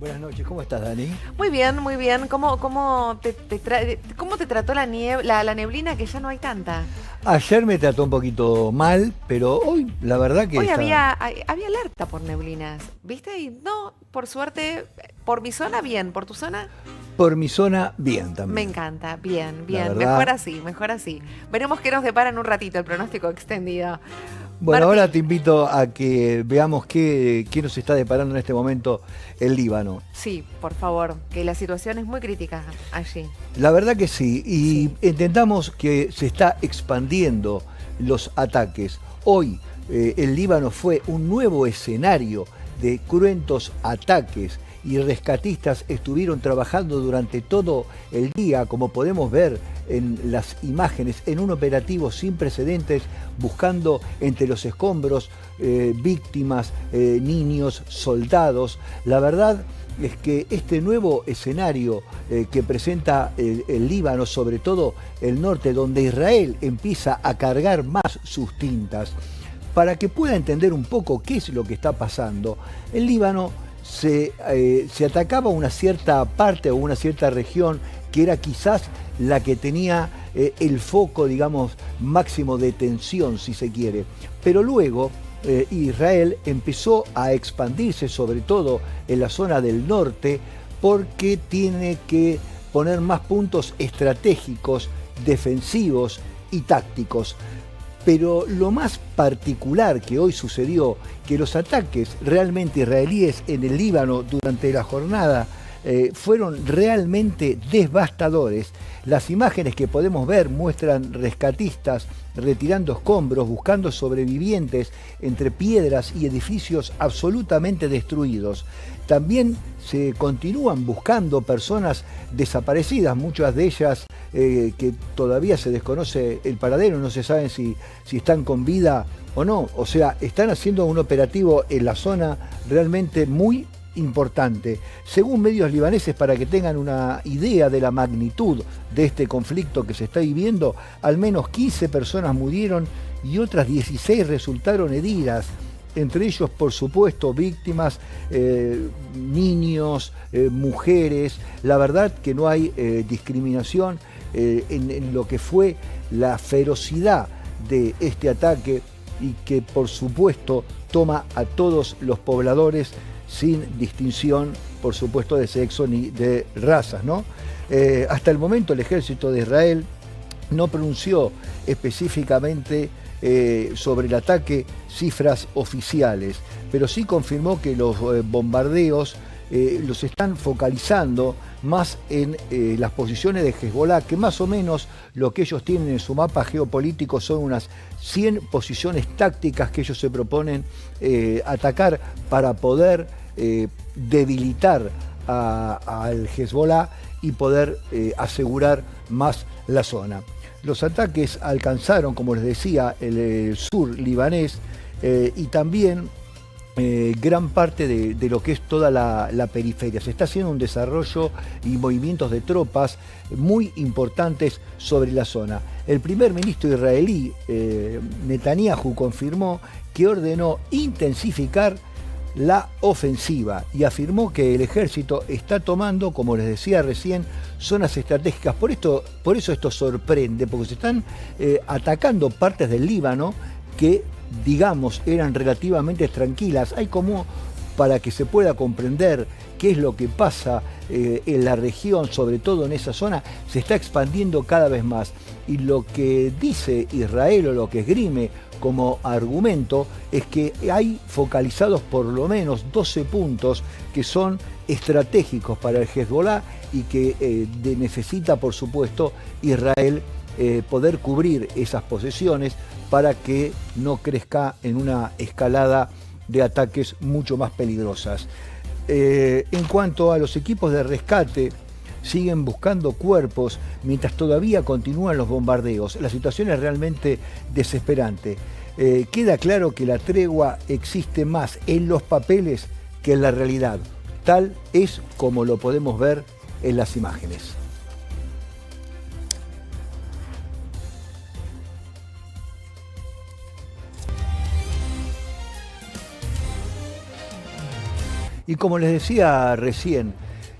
Buenas noches, ¿cómo estás, Dani? Muy bien, muy bien. ¿Cómo te trató la neblina que ya no hay tanta? Ayer me trató un poquito mal, pero hoy la verdad que Hoy está había alerta por neblinas, ¿viste? Y no, por suerte, por mi zona bien, por tu zona por mi zona bien me también. encanta, bien, La bien. Mejor verdad. así, mejor así. Veremos qué nos depara en un ratito el pronóstico extendido. Bueno, ahora Martín, te invito a que veamos qué nos está deparando en este momento el Líbano. sí, por favor, que la situación es muy crítica allí. La verdad que sí, y Sí. intentamos que se está expandiendo los ataques. Hoy el Líbano fue un nuevo escenario de cruentos ataques y rescatistas estuvieron trabajando durante todo el día, como podemos ver en las imágenes, en un operativo sin precedentes, buscando entre los escombros víctimas, niños, soldados. La verdad es que este nuevo escenario que presenta el Líbano, sobre todo el norte, donde Israel empieza a cargar más sus tintas, para que pueda entender un poco qué es lo que está pasando, el Líbano se atacaba una cierta parte o una cierta región que era quizás la que tenía el foco, digamos, máximo de tensión, si se quiere. Pero luego Israel empezó a expandirse, sobre todo en la zona del norte, porque tiene que poner más puntos estratégicos, defensivos y tácticos. Pero lo más particular que hoy sucedió, que los ataques realmente israelíes en el Líbano durante la jornada fueron realmente devastadores. Las imágenes que podemos ver muestran rescatistas retirando escombros, buscando sobrevivientes entre piedras y edificios absolutamente destruidos. También se continúan buscando personas desaparecidas, muchas de ellas que todavía se desconoce el paradero, no se sabe si están con vida o no. O sea, están haciendo un operativo en la zona realmente muy importante. Según medios libaneses, para que tengan una idea de la magnitud de este conflicto que se está viviendo, al menos 15 personas murieron y otras 16 resultaron heridas. Entre ellos, por supuesto, víctimas, niños, mujeres. La verdad que no hay discriminación en lo que fue la ferocidad de este ataque y que, por supuesto, toma a todos los pobladores sin distinción, por supuesto, de sexo ni de razas, ¿no? Hasta el momento el ejército de Israel no pronunció específicamente sobre el ataque cifras oficiales, pero sí confirmó que los bombardeos los están focalizando más en las posiciones de Hezbollah, que más o menos lo que ellos tienen en su mapa geopolítico son unas 100 posiciones tácticas que ellos se proponen atacar para poder debilitar al Hezbollah y poder asegurar más la zona. Los ataques alcanzaron, como les decía, el sur libanés y también gran parte de lo que es toda la periferia. Se está haciendo un desarrollo y movimientos de tropas muy importantes sobre la zona. El primer ministro israelí, Netanyahu, confirmó que ordenó intensificar la ofensiva y afirmó que el ejército está tomando, como les decía recién, zonas estratégicas. Por eso esto sorprende, porque se están atacando partes del Líbano que, digamos, eran relativamente tranquilas. Hay como, para que se pueda comprender qué es lo que pasa en la región, sobre todo en esa zona, se está expandiendo cada vez más. Y lo que dice Israel, o lo que esgrime como argumento, es que hay focalizados por lo menos 12 puntos que son estratégicos para el Hezbollah y que necesita, por supuesto, Israel poder cubrir esas posesiones para que no crezca en una escalada de ataques mucho más peligrosas. En cuanto a los equipos de rescate, siguen buscando cuerpos mientras todavía continúan los bombardeos. La situación es realmente desesperante. Queda claro que la tregua existe más en los papeles que en la realidad. Tal es como lo podemos ver en las imágenes. Y como les decía recién,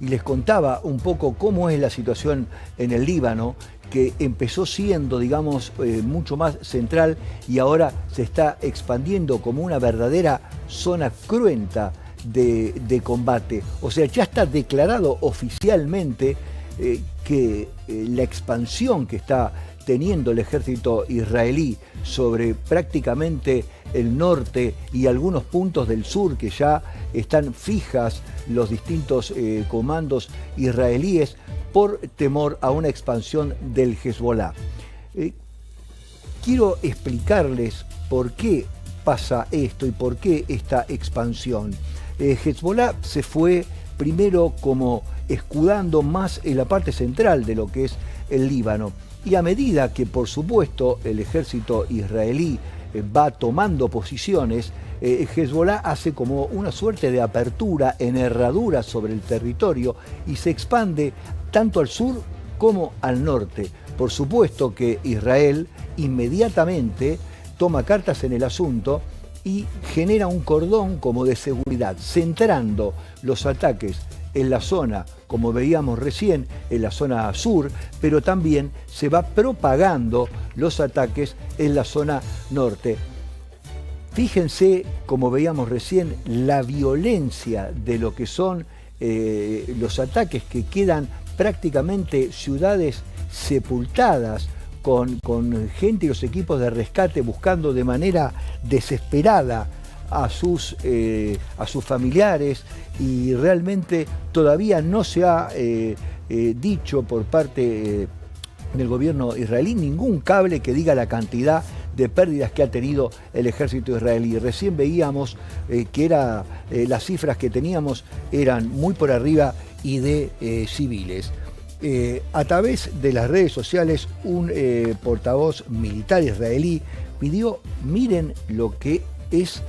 y les contaba un poco cómo es la situación en el Líbano, que empezó siendo, digamos, mucho más central y ahora se está expandiendo como una verdadera zona cruenta de combate. O sea, ya está declarado oficialmente que la expansión que está teniendo el ejército israelí sobre prácticamente el norte y algunos puntos del sur, que ya están fijas los distintos comandos israelíes por temor a una expansión del Hezbollah. Quiero explicarles por qué pasa esto y por qué esta expansión. Hezbollah se fue primero como escudando más en la parte central de lo que es el Líbano. Y a medida que, por supuesto, el ejército israelí va tomando posiciones, Hezbollah hace como una suerte de apertura en herradura sobre el territorio y se expande tanto al sur como al norte. Por supuesto que Israel inmediatamente toma cartas en el asunto y genera un cordón como de seguridad, centrando los ataques en la zona, como veíamos recién, en la zona sur, pero también se va propagando los ataques en la zona norte. Fíjense, como veíamos recién, la violencia de lo que son los ataques, que quedan prácticamente ciudades sepultadas, con gente y los equipos de rescate buscando de manera desesperada a sus familiares, y realmente todavía no se ha dicho por parte del gobierno israelí ningún cable que diga la cantidad de pérdidas que ha tenido el ejército israelí. Recién veíamos que las cifras que teníamos eran muy por arriba y de civiles. A través de las redes sociales, un portavoz militar israelí pidió: miren lo que es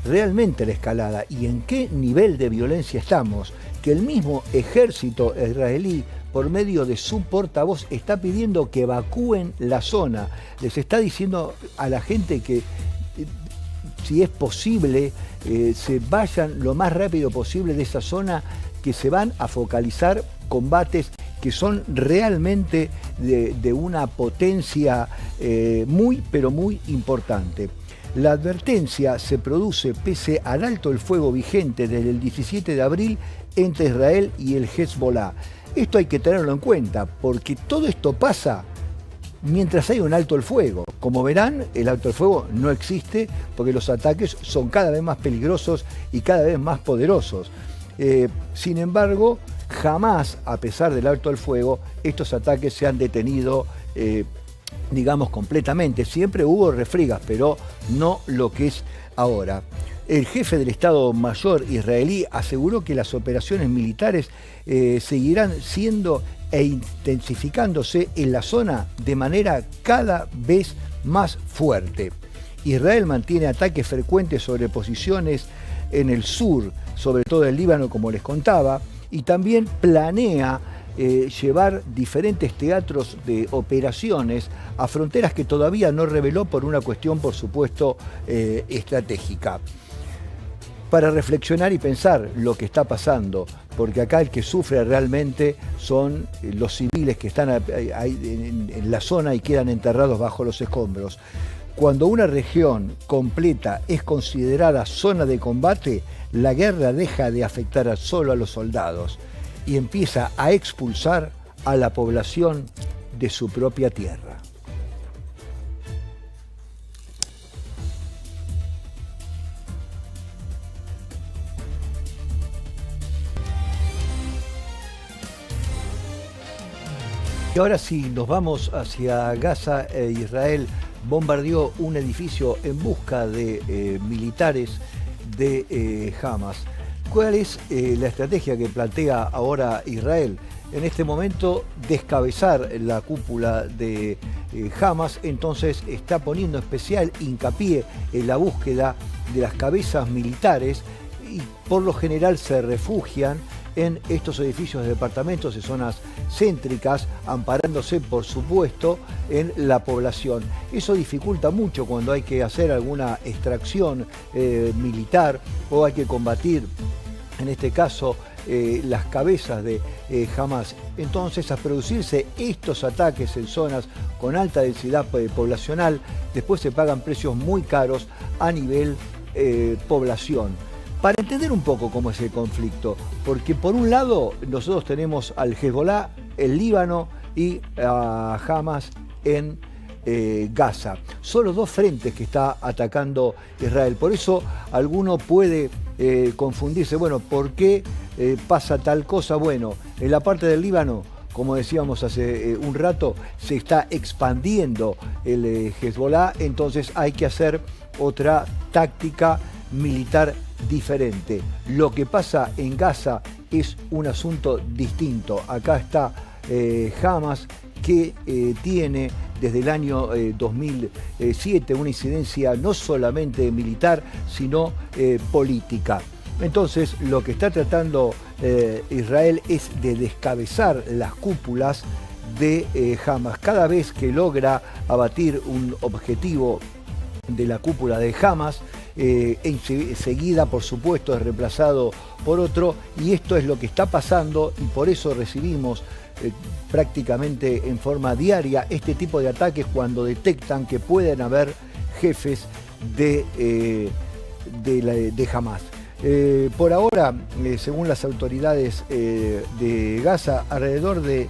realmente la escalada y en qué nivel de violencia estamos, que el mismo ejército israelí, por medio de su portavoz, está pidiendo que evacúen la zona. Les está diciendo a la gente que, si es posible, se vayan lo más rápido posible de esa zona, que se van a focalizar combates que son realmente de una potencia muy, pero muy importante. La advertencia se produce pese al alto el fuego vigente desde el 17 de abril entre Israel y el Hezbollah. Esto hay que tenerlo en cuenta, porque todo esto pasa mientras hay un alto el fuego. Como verán, el alto el fuego no existe, porque los ataques son cada vez más peligrosos y cada vez más poderosos. Sin embargo, jamás, a pesar del alto el fuego, estos ataques se han detenido, digamos, completamente. Siempre hubo refriegas, pero no lo que es ahora. El jefe del Estado Mayor israelí aseguró que las operaciones militares seguirán siendo e intensificándose en la zona de manera cada vez más fuerte. Israel mantiene ataques frecuentes sobre posiciones en el sur, sobre todo el Líbano, como les contaba, y también planea llevar diferentes teatros de operaciones a fronteras que todavía no reveló por una cuestión, por supuesto, estratégica. Para reflexionar y pensar lo que está pasando, porque acá el que sufre realmente son los civiles que están ahí en la zona y quedan enterrados bajo los escombros. Cuando una región completa es considerada zona de combate, la guerra deja de afectar solo a los soldados y empieza a expulsar a la población de su propia tierra. Y ahora sí, nos vamos hacia Gaza. Israel bombardeó un edificio en busca de militares de Hamas. ¿Cuál es la estrategia que plantea ahora Israel? En este momento, descabezar la cúpula de Hamas, entonces está poniendo especial hincapié en la búsqueda de las cabezas militares, y por lo general se refugian en estos edificios de departamentos de zonas céntricas, amparándose, por supuesto, en la población. Eso dificulta mucho cuando hay que hacer alguna extracción militar o hay que combatir en este caso las cabezas de Hamas. Entonces, a producirse estos ataques en zonas con alta densidad poblacional, después se pagan precios muy caros a nivel población. Para entender un poco cómo es el conflicto, porque por un lado nosotros tenemos al Hezbollah, el Líbano y a Hamas en Gaza. Son los dos frentes que está atacando Israel. Por eso alguno puede confundirse, bueno, ¿por qué pasa tal cosa? Bueno, en la parte del Líbano, como decíamos hace un rato, se está expandiendo el Hezbollah, entonces hay que hacer otra táctica militar diferente. Lo que pasa en Gaza es un asunto distinto. Acá está Hamas, que tiene desde el año 2007 una incidencia no solamente militar, sino política. Entonces, lo que está tratando Israel es de descabezar las cúpulas de Hamas. Cada vez que logra abatir un objetivo de la cúpula de Hamas, enseguida, por supuesto, es reemplazado por otro, y esto es lo que está pasando, y por eso recibimos prácticamente en forma diaria este tipo de ataques cuando detectan que pueden haber jefes de Hamas. Por ahora, según las autoridades de Gaza, alrededor de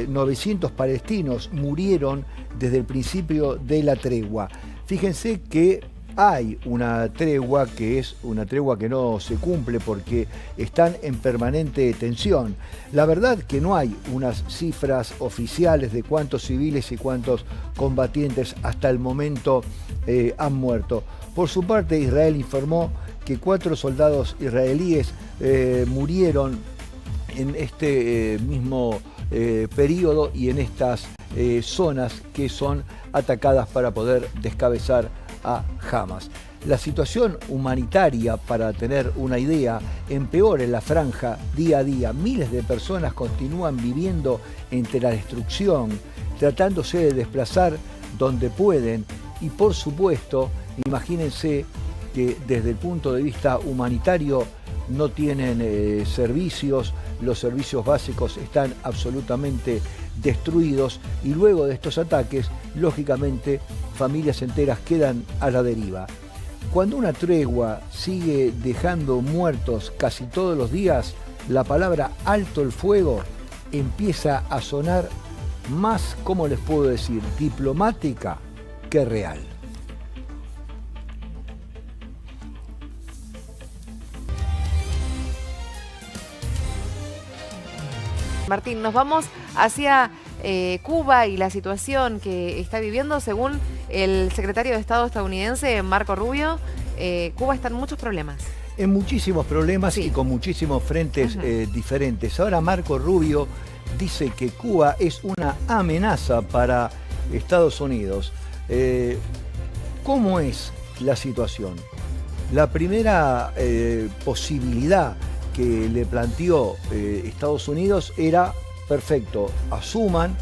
900 palestinos murieron desde el principio de la tregua. Fíjense que hay una tregua que es una tregua que no se cumple porque están en permanente tensión. La verdad que no hay unas cifras oficiales de cuántos civiles y cuántos combatientes hasta el momento han muerto. Por su parte, Israel informó que 4 soldados israelíes murieron en este mismo periodo y en estas zonas que son atacadas para poder descabezar a Hamas. La situación humanitaria, para tener una idea, empeora en la franja día a día. Miles de personas continúan viviendo entre la destrucción, tratándose de desplazar donde pueden, y por supuesto, imagínense que desde el punto de vista humanitario no tienen servicios, los servicios básicos están absolutamente destruidos, y luego de estos ataques, lógicamente, familias enteras quedan a la deriva. Cuando una tregua sigue dejando muertos casi todos los días, la palabra alto el fuego empieza a sonar más, ¿cómo les puedo decir?, diplomática que real. Martín, nos vamos hacia Cuba y la situación que está viviendo. Según el secretario de Estado estadounidense, Marco Rubio, Cuba está en muchos problemas. En muchísimos problemas, sí, y con muchísimos frentes diferentes. Ahora Marco Rubio dice que Cuba es una amenaza para Estados Unidos. ¿Cómo es la situación? La primera posibilidad que le planteó Estados Unidos era: perfecto, asuman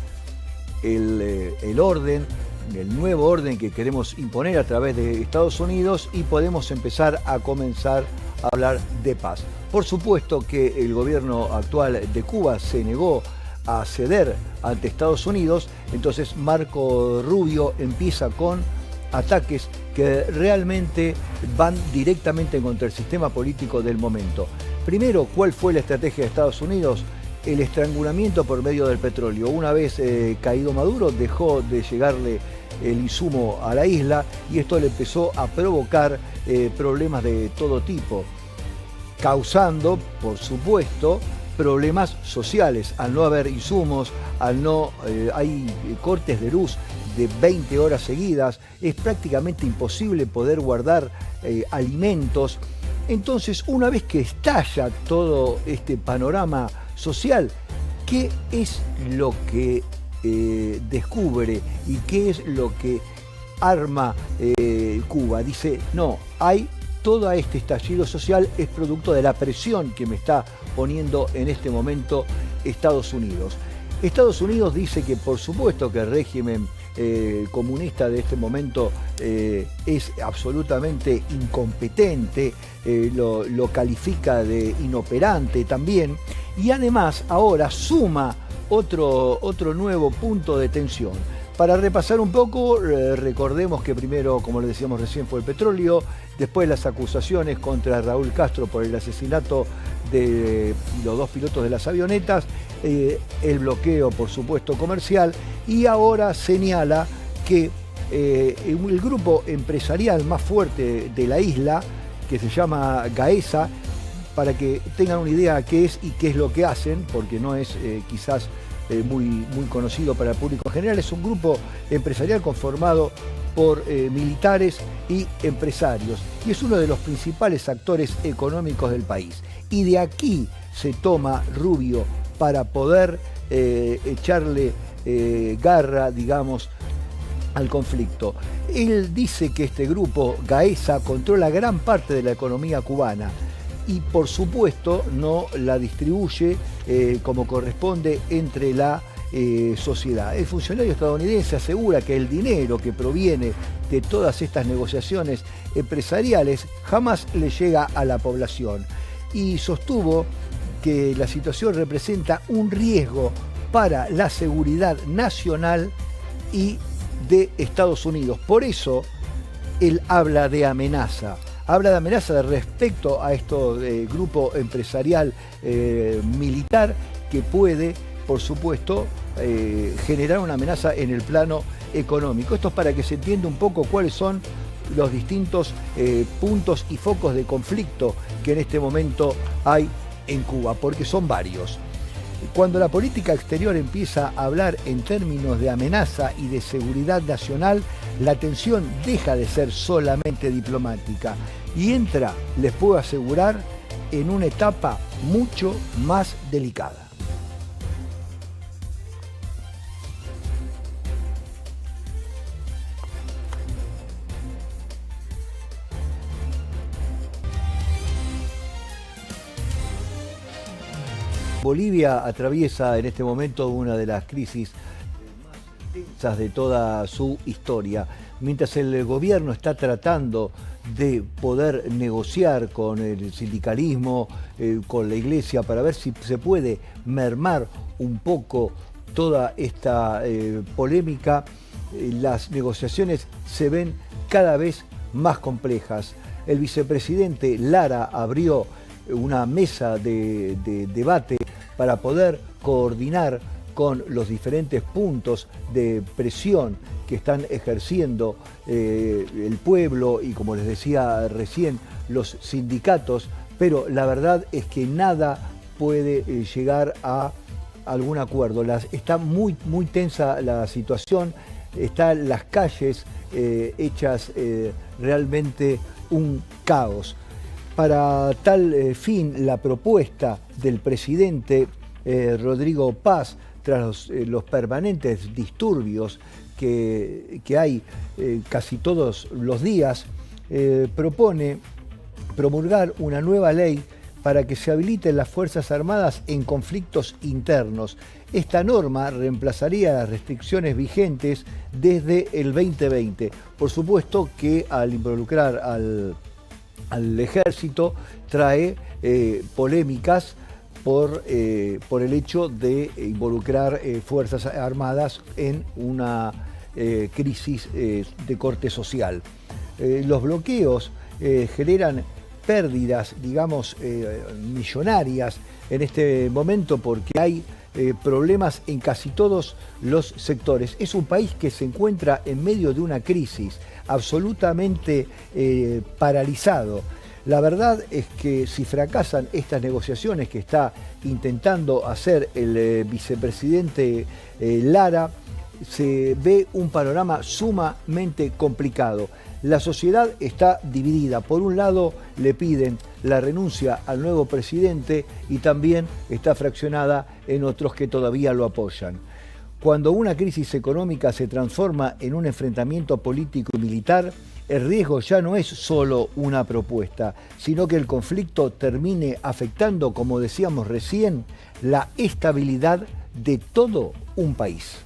el orden, el nuevo orden que queremos imponer a través de Estados Unidos, y podemos empezar a comenzar a hablar de paz. Por supuesto que el gobierno actual de Cuba se negó a ceder ante Estados Unidos, entonces Marco Rubio empieza con ataques que realmente van directamente contra el sistema político del momento. Primero, ¿cuál fue la estrategia de Estados Unidos? El estrangulamiento por medio del petróleo. Una vez caído Maduro, dejó de llegarle el insumo a la isla, y esto le empezó a provocar problemas de todo tipo, causando, por supuesto, problemas sociales. Al no haber insumos, hay cortes de luz de 20 horas seguidas, es prácticamente imposible poder guardar alimentos. Entonces, una vez que estalla todo este panorama social, ¿qué es lo que descubre y qué es lo que arma Cuba? Dice, no, hay todo este estallido social, es producto de la presión que me está poniendo en este momento Estados Unidos. Estados Unidos dice que por supuesto que el régimen comunista de este momento es absolutamente incompetente, lo califica de inoperante también, y además ahora suma otro nuevo punto de tensión. Para repasar un poco, recordemos que primero, como le decíamos recién, fue el petróleo, después las acusaciones contra Raúl Castro por el asesinato de los 2 pilotos de las avionetas, el bloqueo, por supuesto, comercial, y ahora señala que el grupo empresarial más fuerte de la isla, que se llama Gaesa, para que tengan una idea qué es y qué es lo que hacen, porque no es quizás muy conocido para el público en general, es un grupo empresarial conformado por militares y empresarios, y es uno de los principales actores económicos del país. Y de aquí se toma Rubio para poder echarle garra, digamos, al conflicto. Él dice que este grupo, Gaesa, controla gran parte de la economía cubana y por supuesto no la distribuye como corresponde entre la sociedad. El funcionario estadounidense asegura que el dinero que proviene de todas estas negociaciones empresariales jamás le llega a la población y sostuvo que la situación representa un riesgo para la seguridad nacional y de Estados Unidos. Por eso él habla de amenaza respecto a este grupo empresarial militar que puede, por supuesto, generar una amenaza en el plano económico. Esto es para que se entienda un poco cuáles son los distintos puntos y focos de conflicto que en este momento hay en Cuba, porque son varios. Cuando la política exterior empieza a hablar en términos de amenaza y de seguridad nacional, la tensión deja de ser solamente diplomática y entra, les puedo asegurar, en una etapa mucho más delicada. Bolivia atraviesa en este momento una de las crisis más intensas de toda su historia. Mientras el gobierno está tratando de poder negociar con el sindicalismo, con la iglesia, para ver si se puede mermar un poco toda esta polémica, las negociaciones se ven cada vez más complejas. El vicepresidente Lara abrió una mesa de debate para poder coordinar con los diferentes puntos de presión que están ejerciendo el pueblo y, como les decía recién, los sindicatos, pero la verdad es que nada puede llegar a algún acuerdo. Está muy tensa la situación, están las calles hechas realmente un caos. Para tal fin, la propuesta del presidente Rodrigo Paz, tras los permanentes disturbios que hay casi todos los días, propone promulgar una nueva ley para que se habiliten las Fuerzas Armadas en conflictos internos. Esta norma reemplazaría las restricciones vigentes desde el 2020. Por supuesto que al involucrar al ejército trae polémicas por el hecho de involucrar Fuerzas Armadas en una crisis de corte social. Los bloqueos generan pérdidas, digamos, millonarias en este momento porque hay problemas en casi todos los sectores. Es un país que se encuentra en medio de una crisis absolutamente paralizado. La verdad es que si fracasan estas negociaciones que está intentando hacer el vicepresidente Lara, se ve un panorama sumamente complicado. La sociedad está dividida. Por un lado, le piden la renuncia al nuevo presidente y también está fraccionada en otros que todavía lo apoyan. Cuando una crisis económica se transforma en un enfrentamiento político y militar, el riesgo ya no es solo una propuesta, sino que el conflicto termine afectando, como decíamos recién, la estabilidad de todo un país.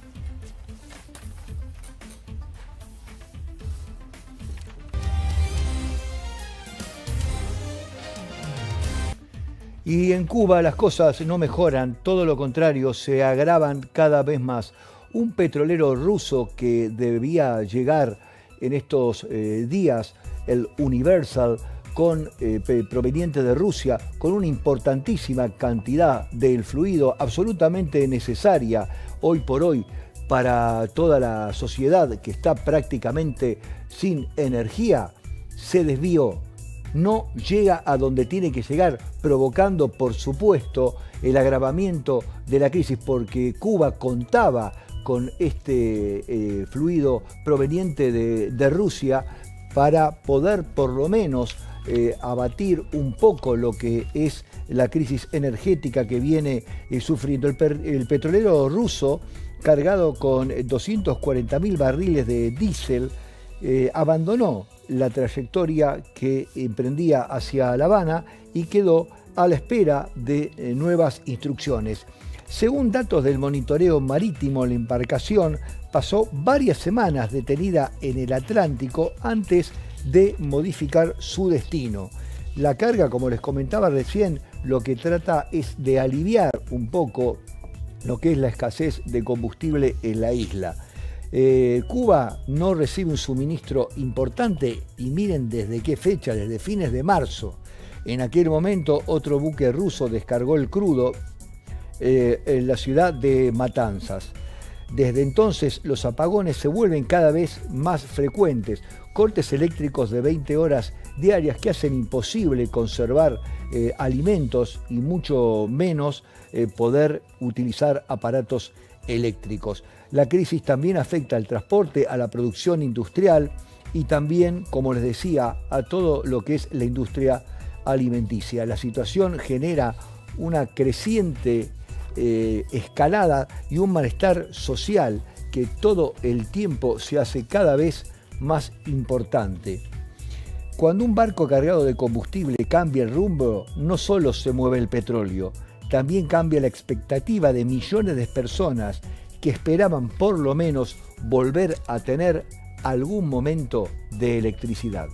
Y en Cuba las cosas no mejoran, todo lo contrario, se agravan cada vez más. Un petrolero ruso que debía llegar en estos días, el Universal, proveniente de Rusia, con una importantísima cantidad del fluido absolutamente necesaria hoy por hoy para toda la sociedad que está prácticamente sin energía, se desvió. No llega a donde tiene que llegar, provocando, por supuesto, el agravamiento de la crisis, porque Cuba contaba con este fluido proveniente de Rusia para poder, por lo menos, abatir un poco lo que es la crisis energética que viene sufriendo. El petrolero ruso, cargado con 240.000 barriles de diésel, abandonó la trayectoria que emprendía hacia La Habana y quedó a la espera de nuevas instrucciones. Según datos del monitoreo marítimo, la embarcación pasó varias semanas detenida en el Atlántico antes de modificar su destino. La carga, como les comentaba recién, lo que trata es de aliviar un poco lo que es la escasez de combustible en la isla. Cuba no recibe un suministro importante y miren desde qué fecha, desde fines de marzo. En aquel momento otro buque ruso descargó el crudo en la ciudad de Matanzas. Desde entonces los apagones se vuelven cada vez más frecuentes, cortes eléctricos de 20 horas diarias que hacen imposible conservar alimentos y mucho menos poder utilizar aparatos eléctricos. La crisis también afecta al transporte, a la producción industrial y también, como les decía, a todo lo que es la industria alimenticia. La situación genera una creciente escalada y un malestar social que todo el tiempo se hace cada vez más importante. Cuando un barco cargado de combustible cambia el rumbo, no solo se mueve el petróleo, también cambia la expectativa de millones de personas que esperaban por lo menos volver a tener algún momento de electricidad.